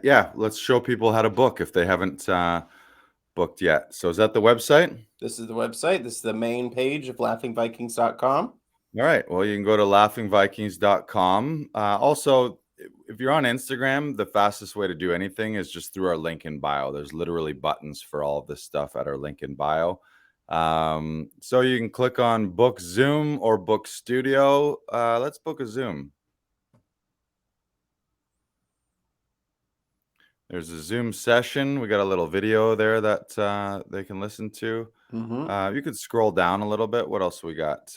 Yeah, let's show people how to book if they haven't booked yet. So is that the website? This is the website. This is the main page of laughingvikings.com. All right. Well, you can go to laughingvikings.com. Also, if you're on Instagram, the fastest way to do anything is just through our link in bio. There's literally buttons for all of this stuff at our link in bio. So you can click on book Zoom or book studio. Let's book a Zoom. There's a Zoom session. We got a little video there that they can listen to. You could scroll down a little bit. What else we got?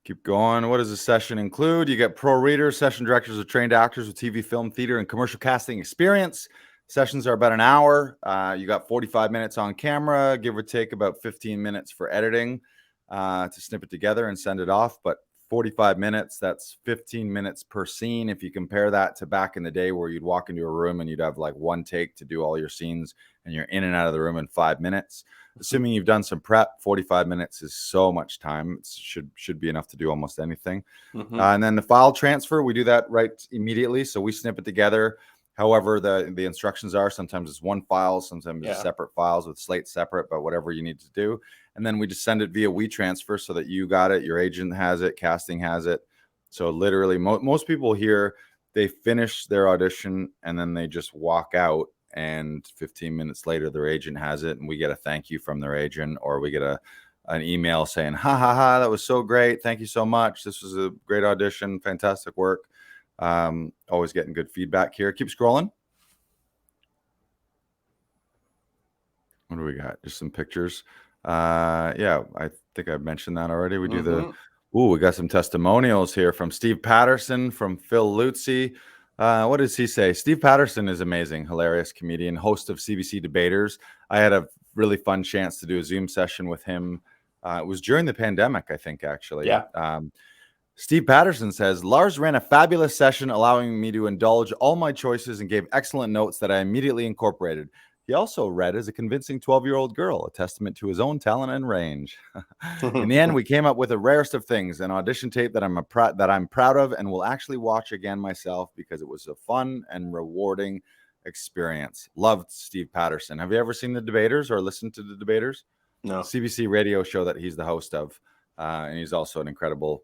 Keep going. What does the session include? You get pro readers, session directors are trained actors with TV, film, theater, and commercial casting experience. Sessions are about an hour. You got 45 minutes on camera, give or take about 15 minutes for editing to snip it together and send it off. But 45 minutes, that's 15 minutes per scene. If you compare that to back in the day where you'd walk into a room and you'd have like one take to do all your scenes and you're in and out of the room in 5 minutes. Assuming you've done some prep, 45 minutes is so much time. It should be enough to do almost anything. And then the file transfer, we do that right immediately. So we snip it together. However, the instructions are sometimes it's one file, sometimes it's separate files with slates separate, but whatever you need to do. And then we just send it via WeTransfer so that you got it, your agent has it, casting has it. So literally most people here, they finish their audition and then they just walk out. And 15 minutes later, their agent has it, and we get a thank you from their agent, or we get an email saying, ha, ha, ha, that was so great. Thank you so much. This was a great audition. Fantastic work. Always getting good feedback here. Keep scrolling. What do we got? Just some pictures. Yeah, I think I mentioned that already. We do we got some testimonials here from Steve Patterson, from Phil Lutzy. What does he say? Steve Patterson is amazing, hilarious comedian, host of CBC Debaters. I had a really fun chance to do a Zoom session with him. It was during the pandemic, I think, actually. Yeah. Steve Patterson says, Lars ran a fabulous session, allowing me to indulge all my choices and gave excellent notes that I immediately incorporated. He also read as a convincing 12-year-old girl, a testament to his own talent and range. In the end, we came up with the rarest of things, an audition tape that I'm proud of and will actually watch again myself because it was a fun and rewarding experience. Loved Steve Patterson. Have you ever seen the Debaters or listened to the Debaters? No. CBC radio show that he's the host of. And he's also an incredible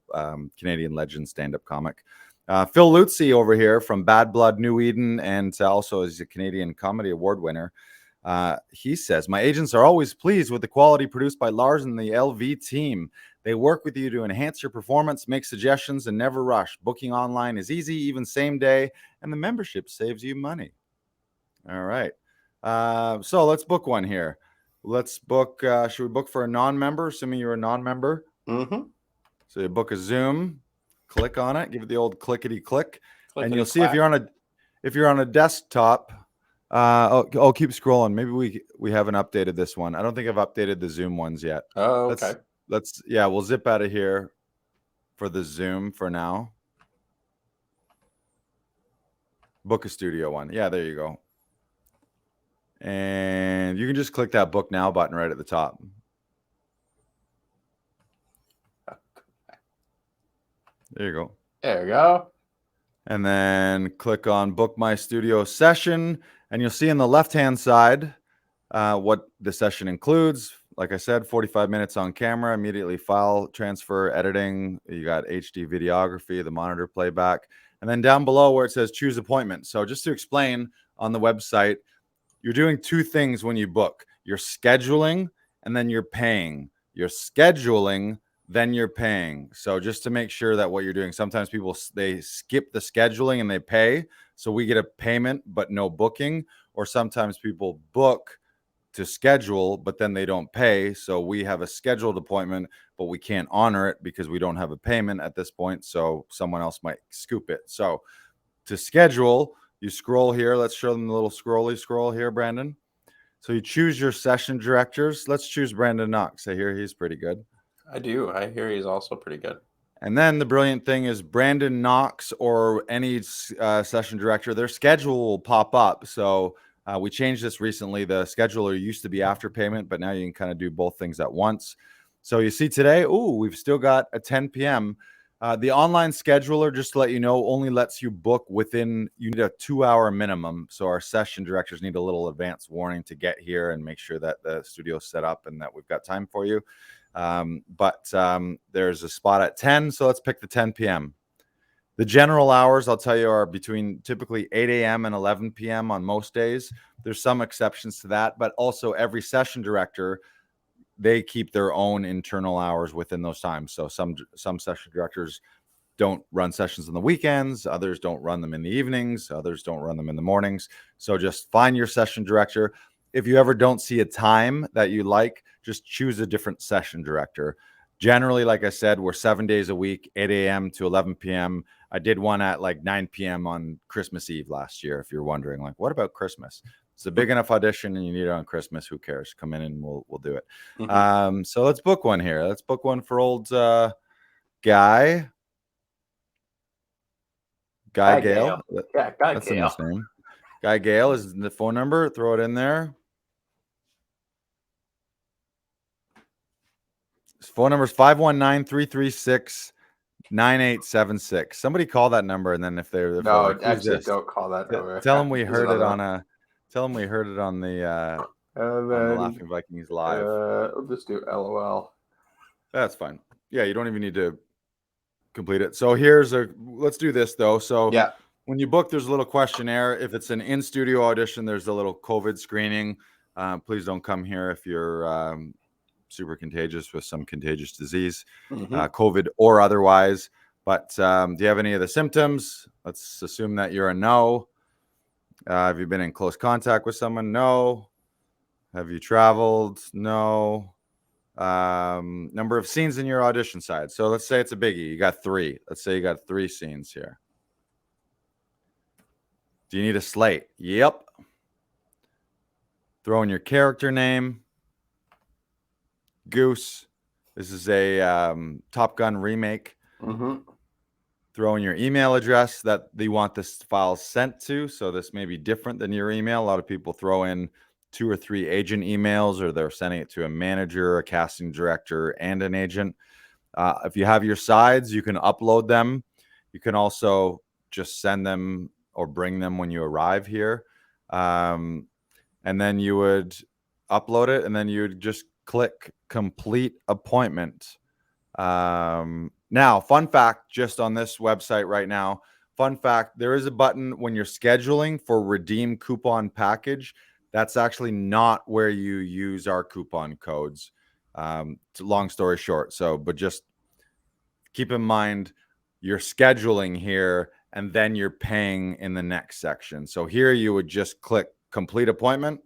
Canadian legend stand-up comic. Phil Lutzy over here from Bad Blood, New Eden, and also is a Canadian Comedy Award winner. He says, my agents are always pleased with the quality produced by Lars and the LV team. They work with you to enhance your performance, make suggestions, and never rush. Booking online is easy, even same day, and the membership saves you money. All right. So let's book one here. Let's book, should we book for a non-member, assuming you're a non-member? So you book a Zoom, click on it, give it the old clickety-click, and you'll see if you're on a desktop. I'll keep scrolling. Maybe we haven't updated this one. I don't think I've updated the Zoom ones yet. Oh, okay. We'll zip out of here for the Zoom for now. Book a studio one. Yeah, there you go. And you can just click that book now button right at the top. There you go. There you go. And then click on book my studio session. And you'll see on the left-hand side what the session includes. Like I said, 45 minutes on camera, immediately file transfer, editing. You got HD videography, the monitor playback. And then down below where it says choose appointment. So just to explain on the website, you're doing two things when you book. You're scheduling and then you're paying. You're scheduling, then you're paying. So just to make sure that what you're doing, sometimes people, they skip the scheduling and they pay. So we get a payment, but no booking. Or sometimes people book to schedule, but then they don't pay. So we have a scheduled appointment, but we can't honor it because we don't have a payment at this point. So someone else might scoop it. So to schedule, you scroll here. Let's show them the little scroll here, Brandon. So you choose your session directors. Let's choose Brandon Knox. I hear he's pretty good. I do. I hear he's also pretty good. And then the brilliant thing is Brandon Knox or any session director, their schedule will pop up. So we changed this recently. The scheduler used to be after payment, but now you can kind of do both things at once. So you see today, we've still got a 10 p.m. The online scheduler, just to let you know, only lets you book within, you need a 2-hour minimum. So our session directors need a little advance warning to get here and make sure that the studio's set up and that we've got time for you. But there's a spot at 10, so let's pick the 10 p.m. The general hours, I'll tell you, are between typically 8 a.m. and 11 p.m. on most days. There's some exceptions to that, but also every session director, they keep their own internal hours within those times. So some session directors don't run sessions on the weekends, others don't run them in the evenings, others don't run them in the mornings. So just find your session director. If you ever don't see a time that you like, just choose a different session director. Generally, like I said, we're 7 days a week, 8 a.m. to 11 p.m. I did one at like 9 p.m. on Christmas Eve last year, if you're wondering, like, what about Christmas? It's a big enough audition and you need it on Christmas. Who cares? Come in and we'll do it. Mm-hmm. So let's book one here. Let's book one for old Guy. Guy Gale. Yeah, Guy That's Gale. a nice name. Guy Gale is the phone number. Throw it in there. His phone number is 519-336-9876. Somebody call that number, and then if they're No, like, who's actually, this? don't call that number. Tell them we There's heard it another on one. tell them we heard it on the And on the then, Laughing Vikings live. I'll just do LOL. That's fine. Yeah, you don't even need to complete it. So let's do this though. So Yeah. when you book, there's a little questionnaire. If it's an in-studio audition, there's a little COVID screening. Please don't come here if you're super contagious with some contagious disease, COVID or otherwise. But do you have any of the symptoms? Let's assume that you're a no. Have you been in close contact with someone? No. Have you traveled? No. Number of scenes in your audition side. So let's say it's a biggie. You got 3. Let's say you got 3 scenes here. Do you need a slate? Yep. Throw in your character name. Goose. This is a Top Gun remake. Throw in your email address that you want this file sent to. So this may be different than your email. A lot of people throw in 2 or 3 agent emails, or they're sending it to a manager, a casting director, and an agent. If you have your sides, you can upload them. You can also just send them or bring them when you arrive here. And then you would upload it, and then you would just click complete appointment. Now, fun fact, just on this website right now, fun fact, there is a button when you're scheduling for redeem coupon package. That's actually not where you use our coupon codes. It's a long story short. But just keep in mind, you're scheduling here and then you're paying in the next section. So here you would just click complete appointment,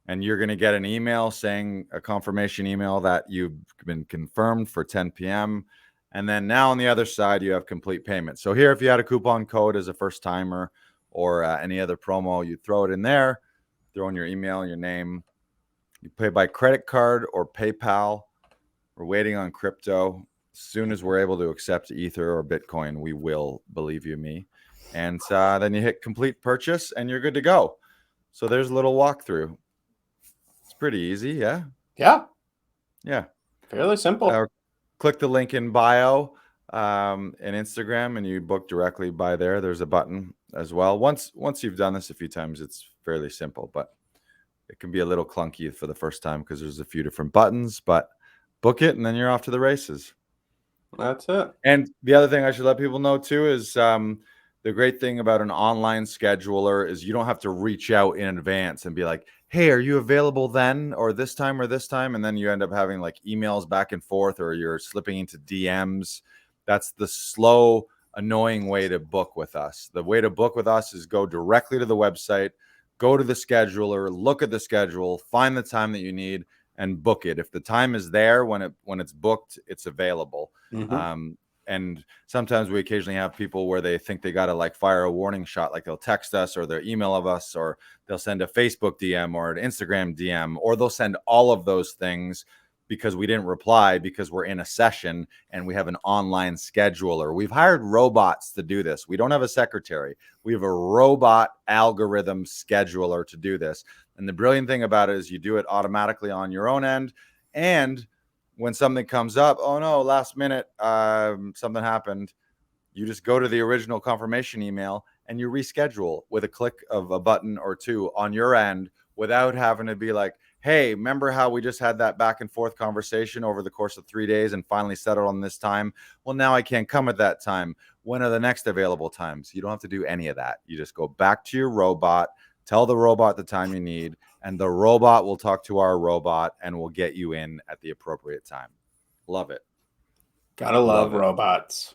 and you're going to get an email saying, a confirmation email that you've been confirmed for 10 p.m. And then now on the other side, you have complete payment. So here, if you had a coupon code as a first timer or any other promo, you throw it in there, throw in your email, your name. You pay by credit card or PayPal. We're waiting on crypto. As soon as we're able to accept Ether or Bitcoin, we will, believe you me. And then you hit complete purchase and you're good to go. So there's a little walkthrough. It's pretty easy, yeah? Yeah. Yeah. Fairly simple. Click the link in bio in Instagram, and you book directly by there. There's a button as well. Once you've done this a few times, it's fairly simple, but it can be a little clunky for the first time because there's a few different buttons, but book it and then you're off to the races. That's it. And the other thing I should let people know too is the great thing about an online scheduler is you don't have to reach out in advance and be like, hey, are you available then or this time or this time? And then you end up having like emails back and forth, or you're slipping into DMs. That's the slow, annoying way to book with us. The way to book with us is go directly to the website, go to the scheduler, look at the schedule, find the time that you need, and book it. If the time is there when it's booked, it's available. And sometimes we occasionally have people where they think they got to like fire a warning shot, like they'll text us or they'll email of us, or they'll send a Facebook DM or an Instagram DM, or they'll send all of those things because we didn't reply because we're in a session and we have an online scheduler. We've hired robots to do this. We don't have a secretary. We have a robot algorithm scheduler to do this. And the brilliant thing about it is you do it automatically on your own end. And when something comes up, oh no, last minute, something happened, you just go to the original confirmation email and you reschedule with a click of a button or two on your end without having to be like, hey, remember how we just had that back and forth conversation over the course of 3 days and finally settled on this time? Well, now I can't come at that time. When are the next available times? You don't have to do any of that. You just go back to your robot, tell the robot the time you need, and the robot will talk to our robot and will get you in at the appropriate time. Love it. Gotta love it. robots.